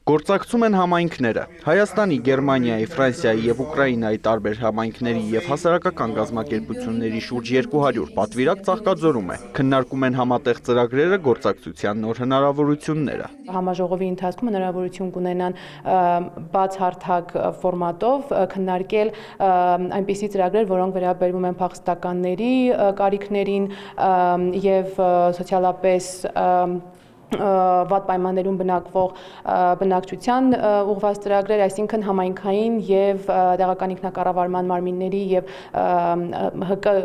Գործակցում են համայնքները։ Հայաստանի, Գերմանիայի, Ֆրանսիայի և Ուկրաինայի տարբեր համայնքների և հասարակական կազմակերպությունների շուրջ 200 պատվիրակ Ծաղկաձորում է։ Քննարկում են համատեղ ծրագրերը, գործակցության նոր հնարավորությունները։ Համաժողովի ընթացքում հնարավորություն կունենան բաց հարթակ ֆորմատով քննարկել այնպիսի ծրագրեր, որոնք վերաբերվում են փախստականների կարիքներին և սոցիալապես վատ պայմաններում բնակվող բնակչության ուղղված ծրագրեր, այսինքն համայնքային և տեղական ինքնակառավարման մարմինների և ՀԿ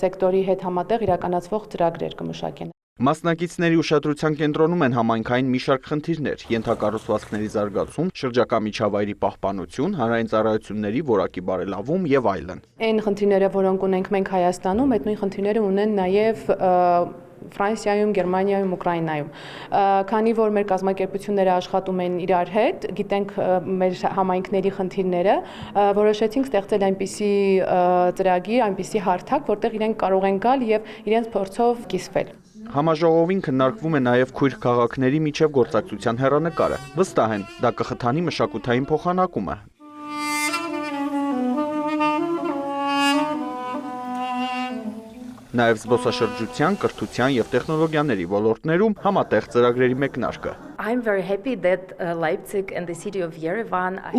սեկտորի հետ համատեղ իրականացվող ծրագրեր կմշակեն։ Մասնակիցների ուշադրության կենտրոնում են համայնքային մի շարք խնդիրներ, ենթակառուցվածքների զարգացում, շրջակա միջավայրի պահպանություն, հանրային ծառայությունների որակի բարելավում և այլն։ Այն խնդիրները, որոնք ունենք մենք Հայաստանում, այդ նույն խնդիրները ունեն նաև Ֆրանսիայում, Գերմանիայում, Ուկրաինայում։ Քանի որ մեր կազմակերպությունները աշխատում են իրար հետ, գիտենք մեր համայնքների խնդիրները, որոշեցինք ստեղծել այնպիսի ծրագիր, այնպիսի հարթակ, որտեղ իրենք կարող են գալ եւ իրենց փորձով կիսվել։ Համաժողովին քննարկվում է նաև քույր քաղաքների միջև գործակցության հեռանկարը։ Վստահ են, դա կխթանի մշակութային փոխանակումը։ Նաև զբոսաշրջության, կրթության և տեխնոլոգիաների ոլորտներում համատեղ ծրագրերի մեկնարկը։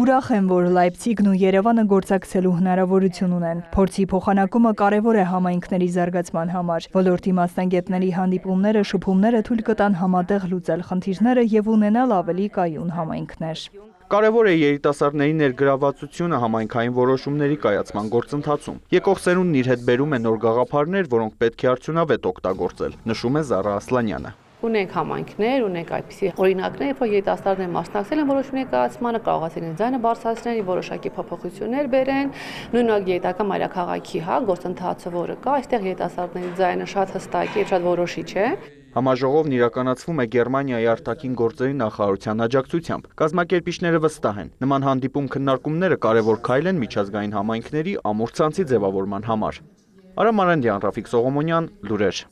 Ուրախ եմ, որ Լայպցիգն ու Երևանը գործակցելու հնարավորություն ունեն։ Փորձի փոխանակումը կարևոր է համայնքների զարգացման համար։ Ոլորտի մասնագետների հանդիպումները, շփումները թույլ կտան համատեղ լուծել խնդիրները և ունենալ ավելի կայուն համայնքներ։ Կարևոր է երիտասարդների ներգրավվածությունը համայնքային որոշումների կայացման գործընթացում։ Եկող սերունդն իր հետ բերում է նոր գաղափարներ, որոնք պետք է արդյունավետ օգտագործել, նշում է Զարա Ասլանյանը։ Ունենք համայնքներ, ունենք այդպիսի օրինակներ, որ երիտասարդները մասնակցել են որոշումների կայացմանը, կարողացել են ձայնը բարձրացնել, որոշակի փոփոխություններ բերեն, նույնիսկ երիտական մայրաքաղաքի գործընթացը, որը կա, այստեղ երիտասարդների ձայնը շատ հստակ է, շատ որոշիչ է։ Համաժողովն իրականացվում է Գերմանիայի արտաքին գործերի նախարարության աջակցությամբ։ Կազմակերպիչները վստահ են, նման հանդիպում քննարկումները կարևոր քայլ են միջազգային համայնքների ամուր ցանցի ձևավորման համար։ Արամ Արանդյան, Ռաֆիկ Սողոմոնյան, լուրեր։